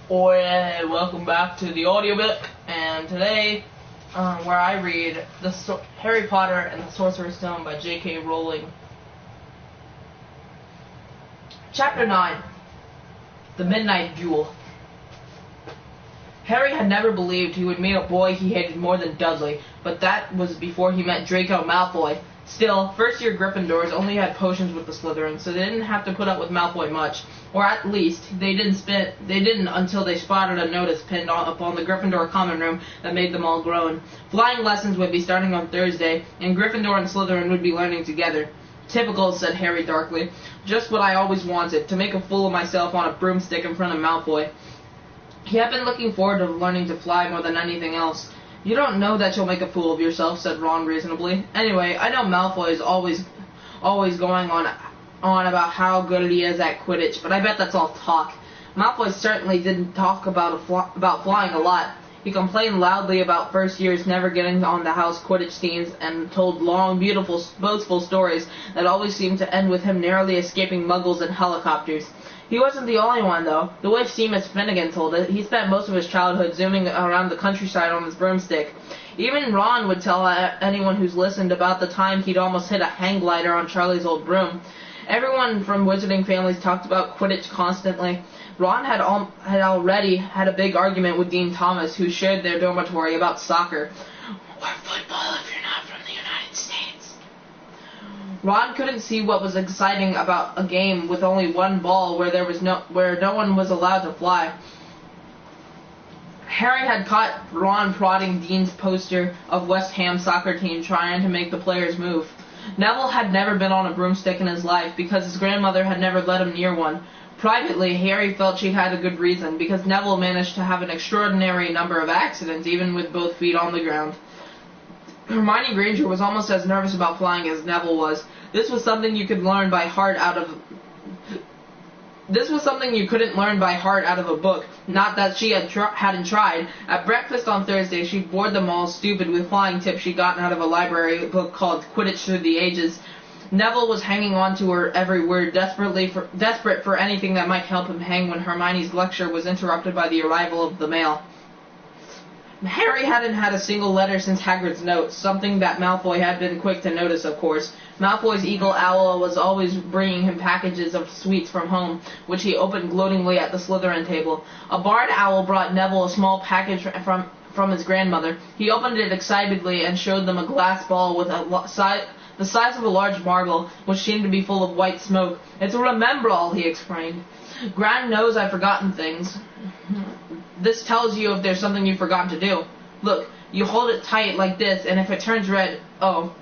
Welcome back to the audiobook, and today, where I read Harry Potter and the Sorcerer's Stone by J.K. Rowling. Chapter 9. The Midnight Duel. Harry had never believed he would meet a boy he hated more than Dudley, but that was before he met Draco Malfoy. Still, first-year Gryffindors only had potions with the Slytherin, so they didn't have to put up with Malfoy much. Or at least, they didn't until they spotted a notice pinned up on the Gryffindor common room that made them all groan. Flying lessons would be starting on Thursday, and Gryffindor and Slytherin would be learning together. Typical, said Harry darkly. Just what I always wanted, to make a fool of myself on a broomstick in front of Malfoy. He had been looking forward to learning to fly more than anything else. You don't know that you'll make a fool of yourself, said Ron reasonably. Anyway, I know Malfoy is always going on about how good he is at Quidditch, but I bet that's all talk. Malfoy certainly didn't talk about flying a lot. He complained loudly about first years never getting on the house Quidditch teams and told long, beautiful, boastful stories that always seemed to end with him narrowly escaping muggles and helicopters. He wasn't the only one, though. The way Seamus Finnegan told it, he spent most of his childhood zooming around the countryside on his broomstick. Even Ron would tell anyone who's listened about the time he'd almost hit a hang glider on Charlie's old broom. Everyone from wizarding families talked about Quidditch constantly. Ron had already had a big argument with Dean Thomas, who shared their dormitory, about soccer. Or football if you're not from the United States. Ron couldn't see what was exciting about a game with only one ball where no one was allowed to fly. Harry had caught Ron prodding Dean's poster of West Ham soccer team trying to make the players move. Neville had never been on a broomstick in his life because his grandmother had never let him near one. Privately, Harry felt she had a good reason, because Neville managed to have an extraordinary number of accidents, even with both feet on the ground. Hermione Granger was almost as nervous about flying as Neville was. This was something you could learn by heart out of... This was something you couldn't learn by heart out of a book. Not that she hadn't tried. At breakfast on Thursday, she bored them all stupid with flying tips she'd gotten out of a library book called Quidditch Through the Ages. Neville was hanging on to her every word, desperate for anything that might help him hang when Hermione's lecture was interrupted by the arrival of the mail. Harry hadn't had a single letter since Hagrid's note, something that Malfoy had been quick to notice, of course. Malfoy's eagle owl was always bringing him packages of sweets from home, which he opened gloatingly at the Slytherin table. A barred owl brought Neville a small package from his grandmother. He opened it excitedly and showed them a glass ball with the size of a large marble, which seemed to be full of white smoke. "It's a remembrall," he explained. "Gran knows I've forgotten things. This tells you if there's something you've forgotten to do. Look, you hold it tight like this, and if it turns red..." Oh.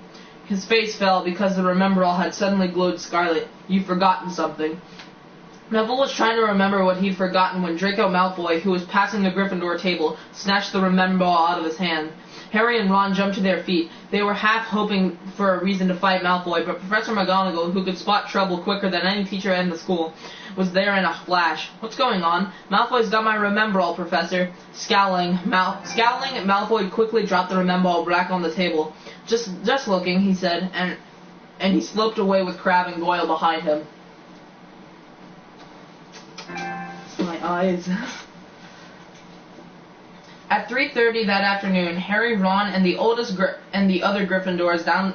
His face fell because the remembrall had suddenly glowed scarlet. "You've forgotten something." Neville was trying to remember what he'd forgotten when Draco Malfoy, who was passing the Gryffindor table, snatched the remembrall out of his hand. Harry and Ron jumped to their feet. They were half hoping for a reason to fight Malfoy, but Professor McGonagall, who could spot trouble quicker than any teacher in the school, was there in a flash. "What's going on?" "Malfoy's got my remembrall, Professor." Scowling, Malfoy quickly dropped the remembrall back on the table. Just looking," he said, and he sloped away with Crabbe and Goyle behind him. My eyes. At 3:30 that afternoon, Harry, Ron, and the other Gryffindors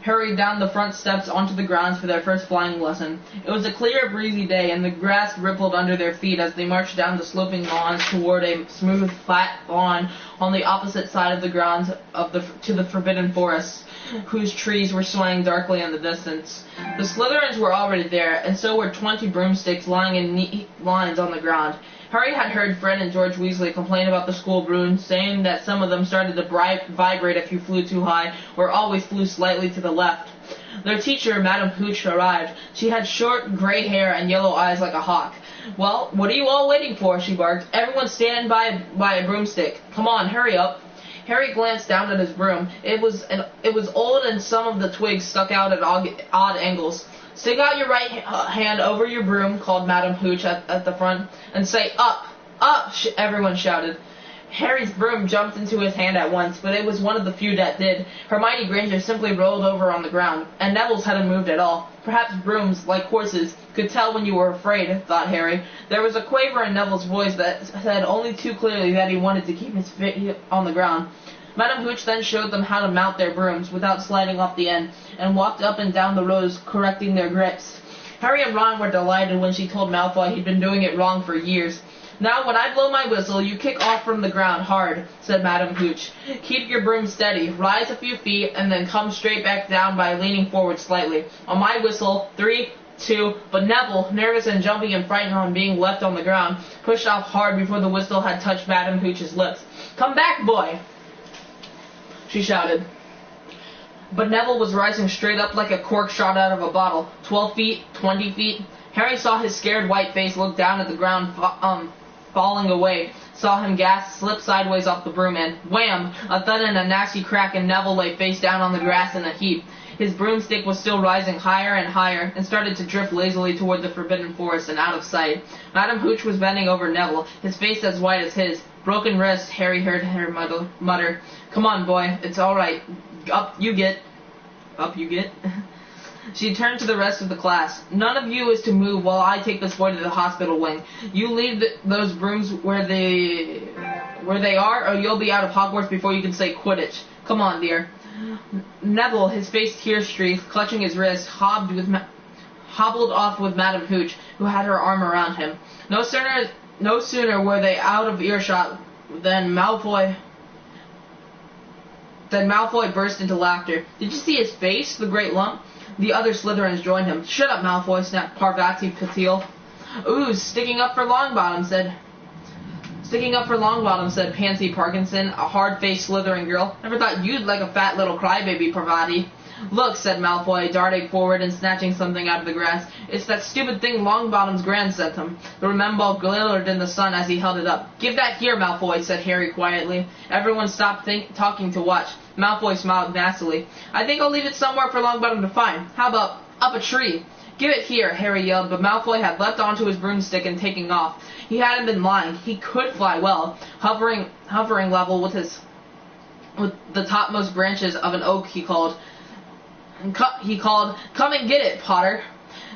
hurried down the front steps onto the grounds for their first flying lesson. It was a clear, breezy day, and the grass rippled under their feet as they marched down the sloping lawns toward a smooth, flat lawn on the opposite side of the grounds to the Forbidden Forest, whose trees were swaying darkly in the distance. The Slytherins were already there, and so were 20 broomsticks lying in neat lines on the ground. Harry had heard Fred and George Weasley complain about the school brooms, saying that some of them started to vibrate if you flew too high, or always flew slightly to the left. Their teacher, Madame Hooch, arrived. She had short, gray hair and yellow eyes like a hawk. "Well, what are you all waiting for?" she barked. "Everyone stand by a broomstick. Come on, hurry up." Harry glanced down at his broom. It was old, and some of the twigs stuck out at odd angles. "Stick out your right hand over your broom," called Madame Hooch at the front, "and say 'up! Up!'" everyone shouted. Harry's broom jumped into his hand at once, but it was one of the few that did. Hermione Granger simply rolled over on the ground, and Neville's hadn't moved at all. Perhaps brooms, like horses, could tell when you were afraid, thought Harry. There was a quaver in Neville's voice that said only too clearly that he wanted to keep his feet on the ground. Madame Hooch then showed them how to mount their brooms without sliding off the end, and walked up and down the rows, correcting their grips. Harry and Ron were delighted when she told Malfoy he'd been doing it wrong for years. Now, when I blow my whistle, you kick off from the ground hard, said Madame Hooch. Keep your broom steady, rise a few feet, and then come straight back down by leaning forward slightly. On my whistle, 3, 2, but Neville, nervous and jumpy and frightened on being left on the ground, pushed off hard before the whistle had touched Madame Hooch's lips. Come back, boy! She shouted. But Neville was rising straight up like a cork shot out of a bottle. 12 feet, 20 feet. Harry saw his scared white face look down at the ground, falling away, saw him gasp, slip sideways off the broom, and wham! A thud and a nasty crack, and Neville lay face down on the grass in a heap. His broomstick was still rising higher and higher, and started to drift lazily toward the Forbidden Forest and out of sight. Madame Hooch was bending over Neville, his face as white as his. Broken wrist, Harry heard her mutter. Come on, boy, it's all right. Up you get. Up you get. She turned to the rest of the class. None of you is to move while I take this boy to the hospital wing. You leave those brooms where they are, or you'll be out of Hogwarts before you can say Quidditch. Come on, dear. Neville, his face tear-streaked, clutching his wrist, hobbled off with Madame Hooch, who had her arm around him. No sooner were they out of earshot than Malfoy burst into laughter. Did you see his face, the great lump? The other Slytherins joined him. Shut up, Malfoy, snapped Parvati Patil. Ooh, sticking up for Longbottom, said Pansy Parkinson, a hard-faced Slytherin girl. Never thought you'd like a fat little crybaby, Parvati. Look, said Malfoy, darting forward and snatching something out of the grass. It's that stupid thing Longbottom's gran sent him. The Remembal glittered in the sun as he held it up. Give that here, Malfoy, said Harry quietly. Everyone stopped talking to watch. Malfoy smiled nastily. I think I'll leave it somewhere for Longbottom to find. How about up a tree? Give it here, Harry yelled, but Malfoy had leapt onto his broomstick and taken off. He hadn't been lying. He could fly well, hovering level with the topmost branches of an oak, he called, come and get it, Potter.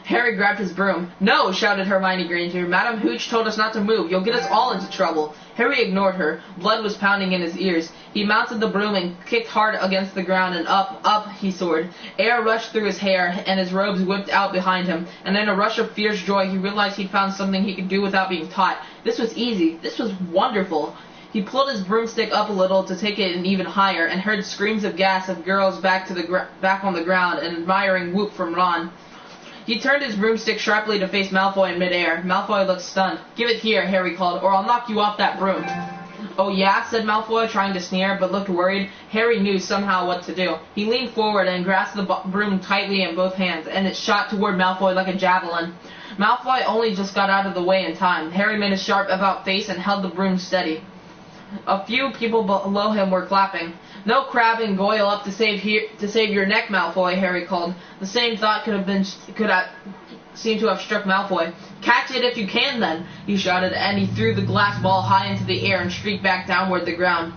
Harry grabbed his broom. No, shouted Hermione Granger. Madame Hooch told us not to move. You'll get us all into trouble. Harry ignored her. Blood was pounding in his ears. He mounted the broom and kicked hard against the ground, and up he soared. Air rushed through his hair, and his robes whipped out behind him. And in a rush of fierce joy, he realized he'd found something he could do without being taught. This was easy. This was wonderful. He pulled his broomstick up a little to take it even higher, and heard screams of gas of girls back on the ground, and an admiring whoop from Ron. He turned his broomstick sharply to face Malfoy in midair. Malfoy looked stunned. Give it here, Harry called, or I'll knock you off that broom. Oh yeah, said Malfoy, trying to sneer, but looked worried. Harry knew somehow what to do. He leaned forward and grasped the broom tightly in both hands, and it shot toward Malfoy like a javelin. Malfoy only just got out of the way in time. Harry made a sharp about-face and held the broom steady. A few people below him were clapping. No crabbing Goyle up to save your neck, Malfoy, Harry called. The same thought could have seemed to have struck Malfoy. Catch it if you can, then, he shouted, and he threw the glass ball high into the air and streaked back downward the ground.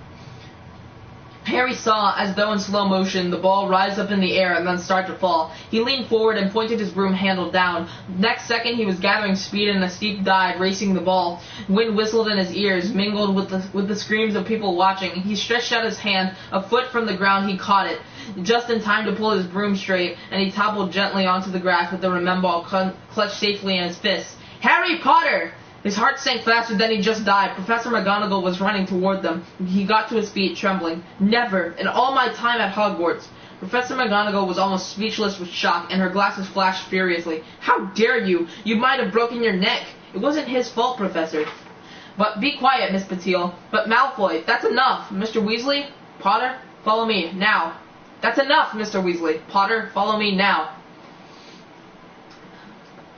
Harry saw, as though in slow motion, the ball rise up in the air and then start to fall. He leaned forward and pointed his broom handle down. Next second, he was gathering speed in a steep dive, racing the ball. Wind whistled in his ears, mingled with the screams of people watching. He stretched out his hand. A foot from the ground, he caught it, just in time to pull his broom straight, and he toppled gently onto the grass with the Remembal clutched safely in his fists. Harry Potter! His heart sank faster than he just died. Professor McGonagall was running toward them. He got to his feet, trembling. Never, in all my time at Hogwarts. Professor McGonagall was almost speechless with shock, and her glasses flashed furiously. How dare you? You might have broken your neck. It wasn't his fault, Professor. But be quiet, Miss Patil. But Malfoy, that's enough. Mr. Weasley? Potter, follow me, now. That's enough, Mr. Weasley. Potter, follow me, now.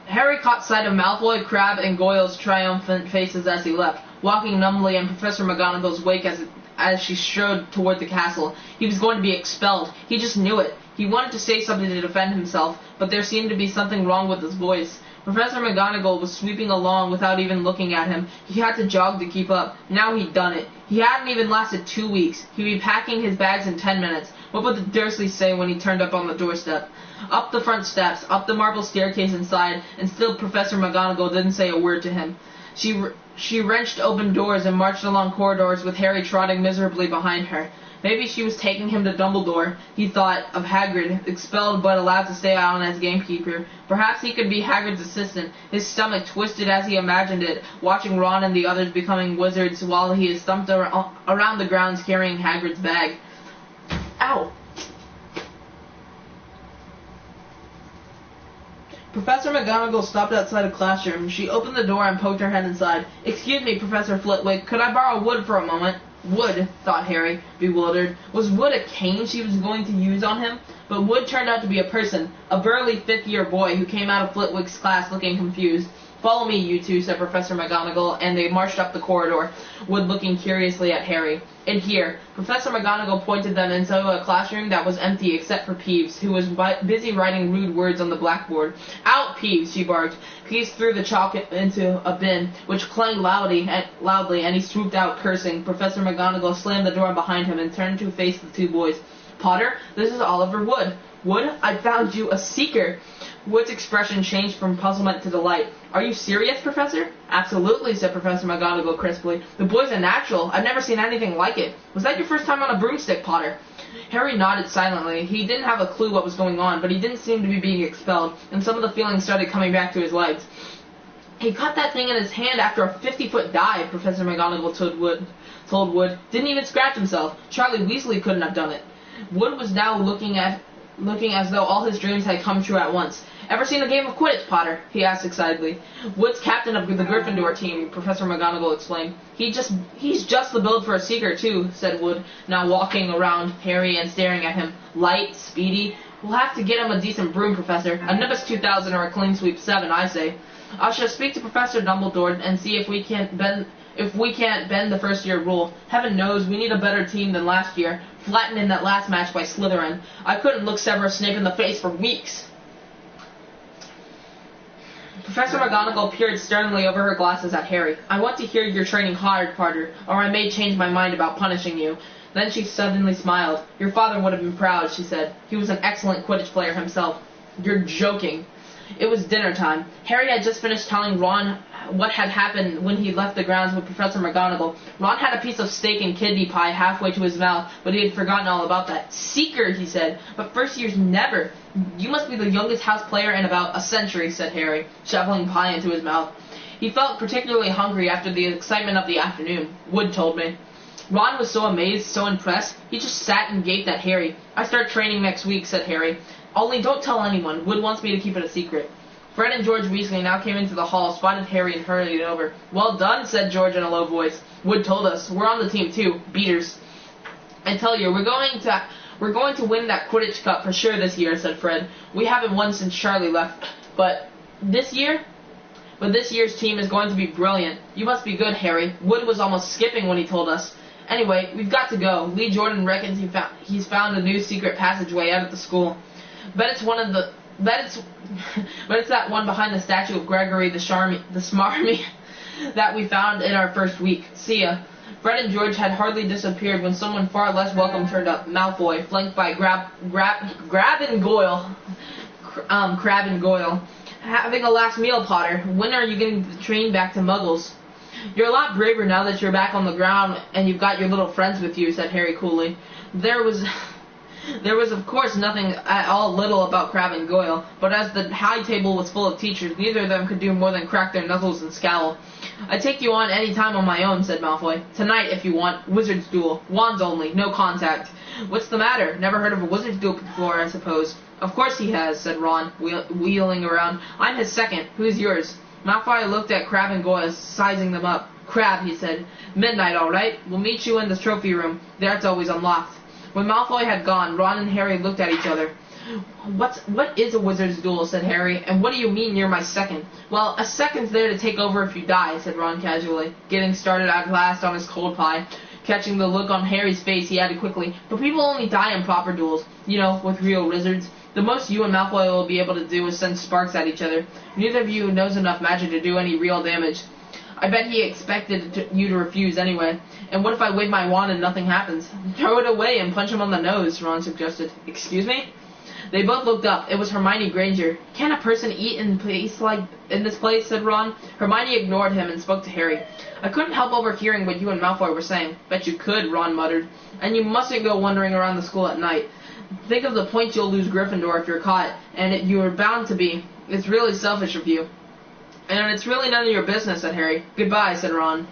Harry caught sight of Malfoy, Crabbe, and Goyle's triumphant faces as he left, walking numbly in Professor McGonagall's wake as she strode toward the castle. He was going to be expelled. He just knew it. He wanted to say something to defend himself, but there seemed to be something wrong with his voice. Professor McGonagall was sweeping along without even looking at him. He had to jog to keep up. Now he'd done it. He hadn't even lasted 2 weeks. He'd be packing his bags in 10 minutes. What would the Dursleys say when he turned up on the doorstep? Up the front steps, up the marble staircase inside, and still Professor McGonagall didn't say a word to him. She wrenched open doors and marched along corridors with Harry trotting miserably behind her. Maybe she was taking him to Dumbledore. He thought of Hagrid, expelled but allowed to stay on as gamekeeper. Perhaps he could be Hagrid's assistant. His stomach twisted as he imagined it, watching Ron and the others becoming wizards while he is thumped around the grounds carrying Hagrid's bag. Ow! Professor McGonagall stopped outside a classroom. She opened the door and poked her head inside. "Excuse me, Professor Flitwick, could I borrow wood for a moment?" Wood, thought Harry, bewildered. Was wood a cane she was going to use on him? But Wood turned out to be a person, a burly fifth-year boy who came out of Flitwick's class looking confused. "Follow me, you two," said Professor McGonagall, and they marched up the corridor, Wood looking curiously at Harry. "In here." Professor McGonagall pointed them into a classroom that was empty except for Peeves, who was busy writing rude words on the blackboard. "Out, Peeves," she barked. Peeves threw the chalk into a bin, which clanged loudly, and he swooped out, cursing. Professor McGonagall slammed the door behind him and turned to face the two boys. "Potter, this is Oliver Wood." "Wood, I found you a seeker." Wood's expression changed from puzzlement to delight. "Are you serious, Professor?" "Absolutely," said Professor McGonagall crisply. "The boy's a natural. I've never seen anything like it. Was that your first time on a broomstick, Potter?" Harry nodded silently. He didn't have a clue what was going on, but he didn't seem to be being expelled, and some of the feelings started coming back to his legs. "He caught that thing in his hand after a 50-foot dive," Professor McGonagall told Wood. "Didn't even scratch himself. Charlie Weasley couldn't have done it." Wood was now looking as though all his dreams had come true at once. "Ever seen a game of Quidditch, Potter?" he asked excitedly. "Wood's captain of the Gryffindor team," Professor McGonagall explained. He's just the build for a seeker, too," said Wood, now walking around Harry and staring at him. "Light, speedy. We'll have to get him a decent broom, Professor. A Nimbus 2000 or a Clean Sweep 7, I say. I shall speak to Professor Dumbledore and see if we can't bend the first-year rule. Heaven knows we need a better team than last year, flattened in that last match by Slytherin. I couldn't look Severus Snape in the face for weeks." Professor McGonagall peered sternly over her glasses at Harry. "I want to hear you're training hard, Potter, or I may change my mind about punishing you." Then she suddenly smiled. "Your father would have been proud," she said. "He was an excellent Quidditch player himself." "You're joking." It was dinner time. Harry had just finished telling Ron what had happened when he left the grounds with Professor McGonagall. Ron had a piece of steak and kidney pie halfway to his mouth, but he had forgotten all about that. "Seeker," he said, "but first years never." "You must be the youngest house player in about a century," said Harry, shoveling pie into his mouth. He felt particularly hungry after the excitement of the afternoon, Wood told me. Ron was so amazed, so impressed, he just sat and gaped at Harry. "I start training next week," said Harry. "Only don't tell anyone. Wood wants me to keep it a secret." Fred and George Weasley now came into the hall, spotted Harry, and hurried over. "Well done," said George in a low voice. "Wood told us. We're on the team, too. Beaters." "I tell you, we're going to win that Quidditch Cup for sure this year," said Fred. "We haven't won since Charlie left. But this year's team is going to be brilliant. You must be good, Harry. Wood was almost skipping when he told us. Anyway, we've got to go. Lee Jordan reckons he's found a new secret passageway out at the school. Bet it's that one behind the statue of Gregory the Smarmy that we found in our first week. See ya." Fred and George had hardly disappeared when someone far less welcome turned up. Malfoy, flanked by Crab and Goyle. "Having a last meal, Potter. When are you getting the train back to Muggles?" "You're a lot braver now that you're back on the ground and you've got your little friends with you," said Harry coolly. There was of course nothing at all little about Crab and Goyle, but as the high table was full of teachers, neither of them could do more than crack their knuckles and scowl. "I take you on any time on my own," said Malfoy. "Tonight, if you want. Wizard's duel. Wands only. No contact." "What's the matter? Never heard of a wizard's duel before, I suppose." "Of course he has," said Ron, wheeling around. "I'm his second. Who's yours?" Malfoy looked at Crab and Goyle, sizing them up. "Crab," he said. "Midnight, all right. We'll meet you in the trophy room. There it's always unlocked." When Malfoy had gone, Ron and Harry looked at each other. What is a wizard's duel?" said Harry. "And what do you mean you're my second?" "Well, a second's there to take over if you die," said Ron casually, getting started at last on his cold pie. Catching the look on Harry's face, he added quickly, "But people only die in proper duels, with real wizards. The most you and Malfoy will be able to do is send sparks at each other. Neither of you knows enough magic to do any real damage. I bet he expected you to refuse anyway. And what if I wave my wand and nothing happens? Throw it away and punch him on the nose, Ron suggested. Excuse me? They both looked up. It was Hermione Granger. Can a person eat in this place, said Ron. Hermione ignored him and spoke to Harry. I couldn't help overhearing what you and Malfoy were saying. Bet you could, Ron muttered. And you mustn't go wandering around the school at night. Think of the points you'll lose Gryffindor if you're caught, and you are bound to be. It's really selfish of you. And it's really none of your business, said Harry. Goodbye, said Ron.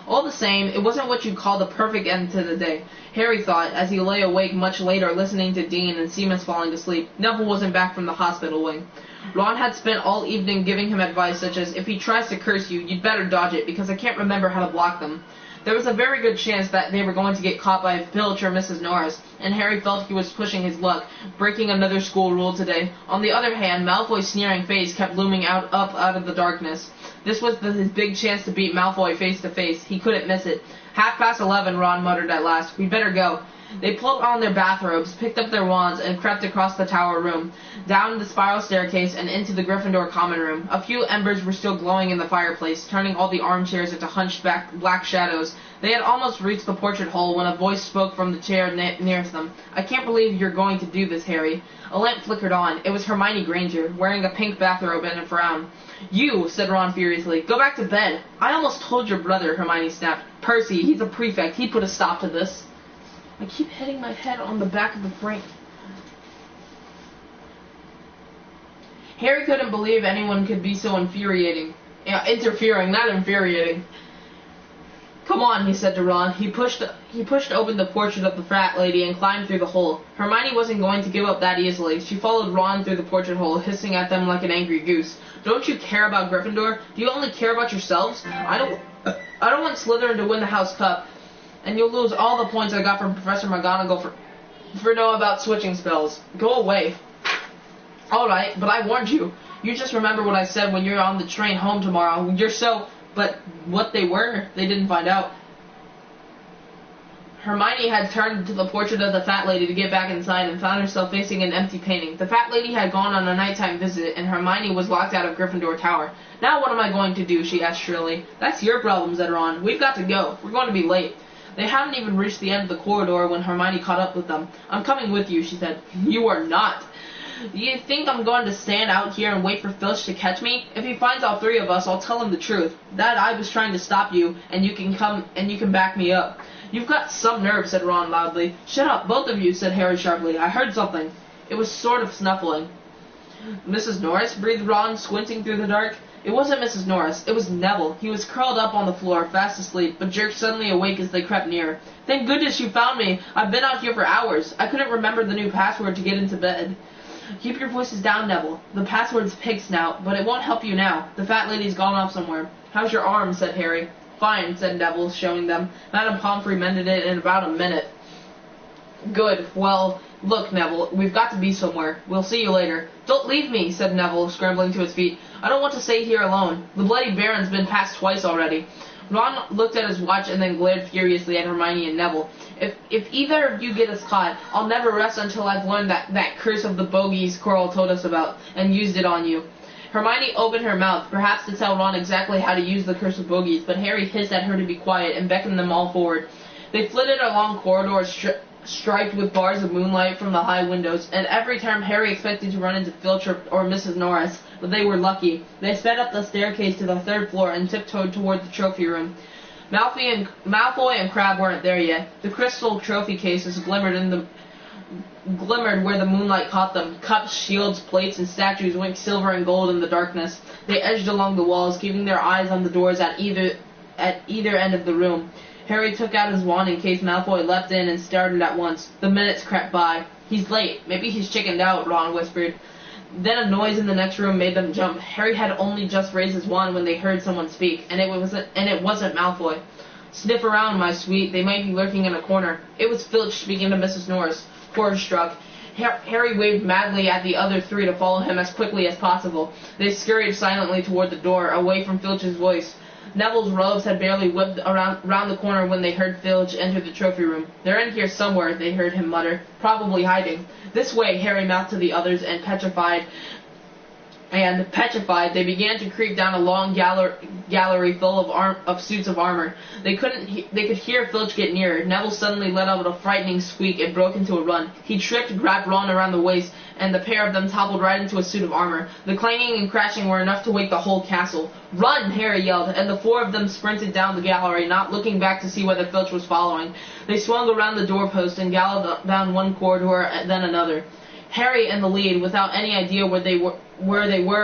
All the same, it wasn't what you'd call the perfect end to the day, Harry thought, as he lay awake much later listening to Dean and Seamus falling asleep. Neville wasn't back from the hospital wing. Ron had spent all evening giving him advice such as, if he tries to curse you, you'd better dodge it, because I can't remember how to block them. There was a very good chance that they were going to get caught by Filch or Mrs. Norris, and Harry felt he was pushing his luck, breaking another school rule today. On the other hand, Malfoy's sneering face kept looming up out of the darkness. This was his big chance to beat Malfoy face to face. He couldn't miss it. 11:30, Ron muttered at last. We'd better go. They pulled on their bathrobes, picked up their wands, and crept across the tower room, down the spiral staircase, and into the Gryffindor common room. A few embers were still glowing in the fireplace, turning all the armchairs into hunchback black shadows. They had almost reached the portrait hole when a voice spoke from the chair nearest them. I can't believe you're going to do this, Harry. A lamp flickered on. It was Hermione Granger, wearing a pink bathrobe and a frown. You, said Ron furiously, go back to bed. I almost told your brother, Hermione snapped. Percy, he's a prefect. He put a stop to this. I keep hitting my head on the back of the frame. Harry couldn't believe anyone could be so infuriating. Yeah, interfering, not infuriating. Come on, he said to Ron. He pushed open the portrait of the fat lady and climbed through the hole. Hermione wasn't going to give up that easily. She followed Ron through the portrait hole, hissing at them like an angry goose. Don't you care about Gryffindor? Do you only care about yourselves? I don't want Slytherin to win the House Cup, and you'll lose all the points I got from Professor McGonagall for knowing about switching spells. Go away. Alright, but I warned you. You just remember what I said when you're on the train home tomorrow. You're so... But what they were, they didn't find out. Hermione had turned to the portrait of the fat lady to get back inside and found herself facing an empty painting. The fat lady had gone on a nighttime visit, and Hermione was locked out of Gryffindor Tower. Now what am I going to do, she asked shrilly. That's your problem, said Ron. We've got to go. We're going to be late. They hadn't even reached the end of the corridor when Hermione caught up with them. I'm coming with you, she said. You are not. Do you think I'm going to stand out here and wait for Filch to catch me? If he finds all three of us, I'll tell him the truth. That I was trying to stop you, and you can back me up. You've got some nerve, said Ron loudly. Shut up, both of you, said Harry sharply. I heard something. It was sort of snuffling. Mrs. Norris, breathed Ron, squinting through the dark. It wasn't Mrs. Norris. It was Neville. He was curled up on the floor, fast asleep, but jerked suddenly awake as they crept near. Thank goodness you found me. I've been out here for hours. I couldn't remember the new password to get into bed. Keep your voices down, Neville. The password's pig snout, but it won't help you now. The fat lady's gone off somewhere. How's your arm? Said Harry. Fine, said Neville, showing them. Madame Pomfrey mended it in about a minute. Good. Well, look, Neville, we've got to be somewhere. We'll see you later. Don't leave me, said Neville, scrambling to his feet. I don't want to stay here alone. The Bloody Baron's been passed twice already. Ron looked at his watch and then glared furiously at Hermione and Neville. If either of you get us caught, I'll never rest until I've learned that curse of the bogies Quirrell told us about, and used it on you. Hermione opened her mouth, perhaps to tell Ron exactly how to use the curse of bogies, but Harry hissed at her to be quiet and beckoned them all forward. They flitted along corridors striped with bars of moonlight from the high windows, and every time Harry expected to run into Filch or Mrs. Norris, but they were lucky. They sped up the staircase to the third floor and tiptoed toward the trophy room. Malfoy and Crabbe weren't there yet. The crystal trophy cases glimmered where the moonlight caught them. Cups, shields, plates, and statues winked silver and gold in the darkness. They edged along the walls, keeping their eyes on the doors at either end of the room. Harry took out his wand in case Malfoy leapt in and started at once. The minutes crept by. He's late. Maybe he's chickened out, Ron whispered. Then a noise in the next room made them jump. Harry had only just raised his wand when they heard someone speak, and it wasn't Malfoy. Sniff around, my sweet. They might be lurking in a corner. It was Filch speaking to Mrs. Norris. Horror-struck, Harry waved madly at the other three to follow him as quickly as possible. They scurried silently toward the door, away from Filch's voice. Neville's robes had barely whipped around the corner when they heard Filch enter the trophy room. "They're in here somewhere," they heard him mutter. "Probably hiding." "This way," Harry mouthed to the others, and petrified, they began to creep down a long gallery full of suits of armor. They could hear Filch get nearer. Neville suddenly let out a frightening squeak and broke into a run. He tripped, grabbed Ron around the waist, and the pair of them toppled right into a suit of armor. The clanging and crashing were enough to wake the whole castle. "Run!" Harry yelled, and the four of them sprinted down the gallery, not looking back to see whether Filch was following. They swung around the doorpost and galloped down one corridor, then another. Harry in the lead, without any idea where they were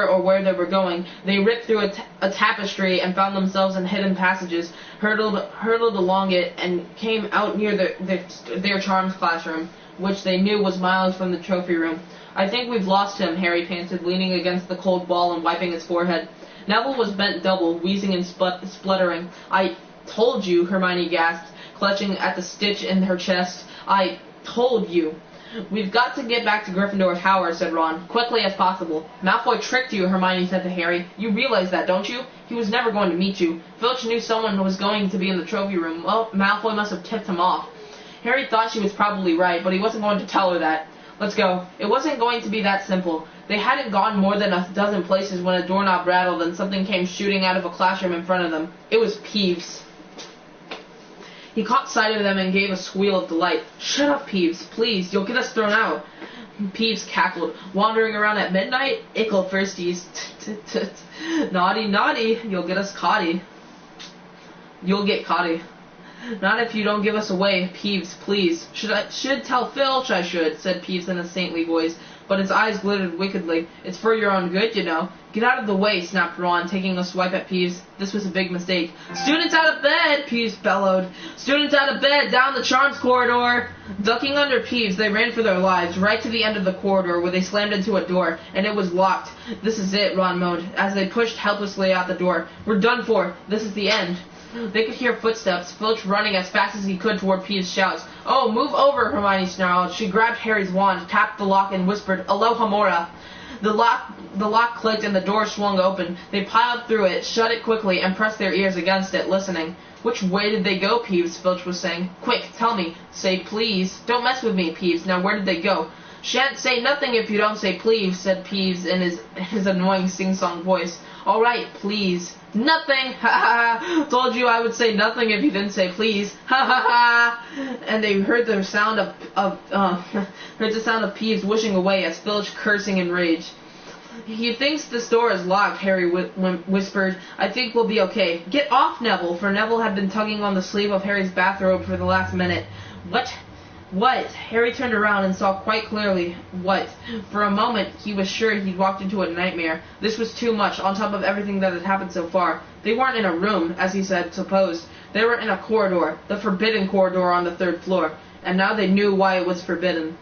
or where they were going. They ripped through a tapestry and found themselves in hidden passages, hurtled along it, and came out near their charms classroom, which they knew was miles from the trophy room. "I think we've lost him," Harry panted, leaning against the cold wall and wiping his forehead. Neville was bent double, wheezing and spluttering. "I told you," Hermione gasped, clutching at the stitch in her chest. "I told you." "We've got to get back to Gryffindor Tower," said Ron, "quickly as possible." "Malfoy tricked you," Hermione said to Harry. "You realize that, don't you? He was never going to meet you. Filch knew someone was going to be in the trophy room. Well, Malfoy must have tipped him off." Harry thought she was probably right, but he wasn't going to tell her that. "Let's go." It wasn't going to be that simple. They hadn't gone more than a dozen places when a doorknob rattled and something came shooting out of a classroom in front of them. It was Peeves. He caught sight of them and gave a squeal of delight. "Shut up, Peeves, please, you'll get us thrown out." Peeves cackled. "Wandering around at midnight? Ickle firsties. Naughty, naughty, you'll get us caughty. You'll get caughty. Not if you don't give us away, Peeves, please." Should tell Filch, I should," said Peeves in a saintly voice, but his eyes glittered wickedly. "It's for your own good, you know." "Get out of the way," snapped Ron, taking a swipe at Peeves. This was a big mistake. "Students out of bed!" Peeves bellowed. "Students out of bed! Down the charms corridor!" Ducking under Peeves, they ran for their lives, right to the end of the corridor, where they slammed into a door, and it was locked. "This is it," Ron moaned, as they pushed helplessly out the door. "We're done for. This is the end." They could hear footsteps, Filch running as fast as he could toward Peeves' shouts. "Oh, move over," Hermione snarled. She grabbed Harry's wand, tapped the lock, and whispered, "Alohomora." The lock clicked and the door swung open. They piled through it, shut it quickly, and pressed their ears against it, listening. "Which way did they go, Peeves?" Filch was saying. "Quick, tell me. Say please. Don't mess with me, Peeves. Now where did they go?" "Shan't say nothing if you don't say please," said Peeves in his annoying sing-song voice. "All right, please." "Nothing! Ha ha ha! Told you I would say nothing if you didn't say please. Ha ha ha!" And they heard the sound of Peeves whooshing away as Filch cursing in rage. "He thinks this door is locked," Harry whispered. "I think we'll be okay." "Get off, Neville!" For Neville had been tugging on the sleeve of Harry's bathrobe for the last minute. "What? What?" Harry turned around and saw quite clearly what. For a moment he was sure he'd walked into a nightmare. This was too much, on top of everything that had happened so far. They weren't in a room, as he had supposed. They were in a corridor, the forbidden corridor on the 3rd floor. And now they knew why it was forbidden.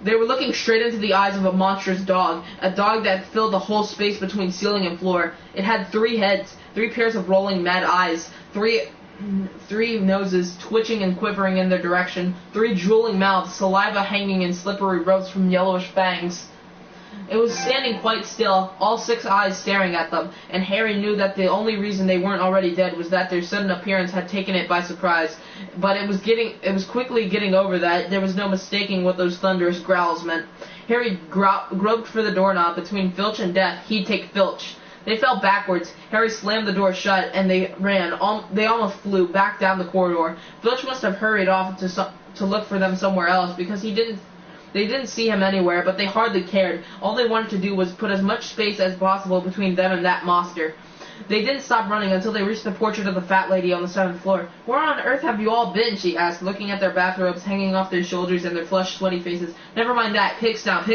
They were looking straight into the eyes of a monstrous dog, a dog that filled the whole space between ceiling and floor. It had 3 heads, 3 pairs of rolling mad eyes, 3 noses twitching and quivering in their direction, 3 drooling mouths, saliva hanging in slippery ropes from yellowish fangs. It was standing quite still, all 6 eyes staring at them, and Harry knew that the only reason they weren't already dead was that their sudden appearance had taken it by surprise. But it was quickly getting over that. There was no mistaking what those thunderous growls meant. Harry groped for the doorknob. Between Filch and death, he'd take Filch. They fell backwards. Harry slammed the door shut, and they ran. They almost flew back down the corridor. Filch must have hurried off to look for them somewhere else, because they didn't see him anywhere, but they hardly cared. All they wanted to do was put as much space as possible between them and that monster. They didn't stop running until they reached the portrait of the fat lady on the 7th floor. "Where on earth have you all been?" she asked, looking at their bathrobes hanging off their shoulders and their flushed, sweaty faces. "Never mind that. Pig snout,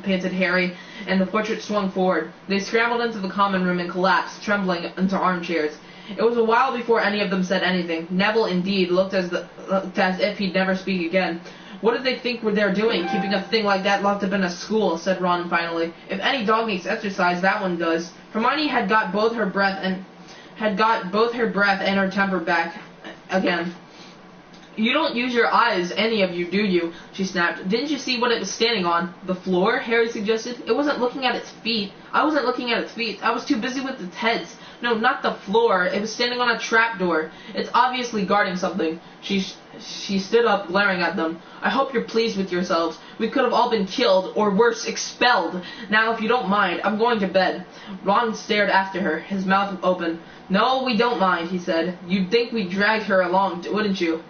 panted Harry, and the portrait swung forward. They scrambled into the common room and collapsed, trembling, into armchairs. It was a while before any of them said anything. Neville, indeed, looked as if he'd never speak again. "What did they think they're doing, keeping a thing like that locked up in a school?" said Ron finally. "If any dog needs exercise, that one does." Hermione had got both her breath and her temper back again. "You don't use your eyes, any of you, do you?" she snapped. "Didn't you see what it was standing on?" "The floor?" Harry suggested. "It wasn't looking at its feet." "I wasn't looking at its feet. I was too busy with its heads." No, not the floor. It was standing on a trapdoor. It's obviously guarding something. She stood up, glaring at them. I hope you're pleased with yourselves. We could have all been killed, or worse, expelled. Now, if you don't mind, I'm going to bed. Ron stared after her, his mouth open. No, we don't mind, he said. You'd think we'd dragged her along, wouldn't you?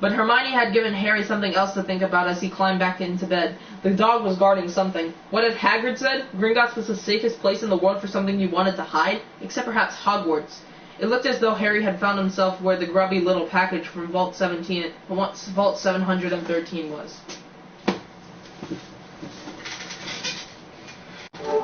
But Hermione had given Harry something else to think about as he climbed back into bed. The dog was guarding something. What had Hagrid said? Gringotts was the safest place in the world for something you wanted to hide, except perhaps Hogwarts. It looked as though Harry had found himself where the grubby little package from Vault 713 was.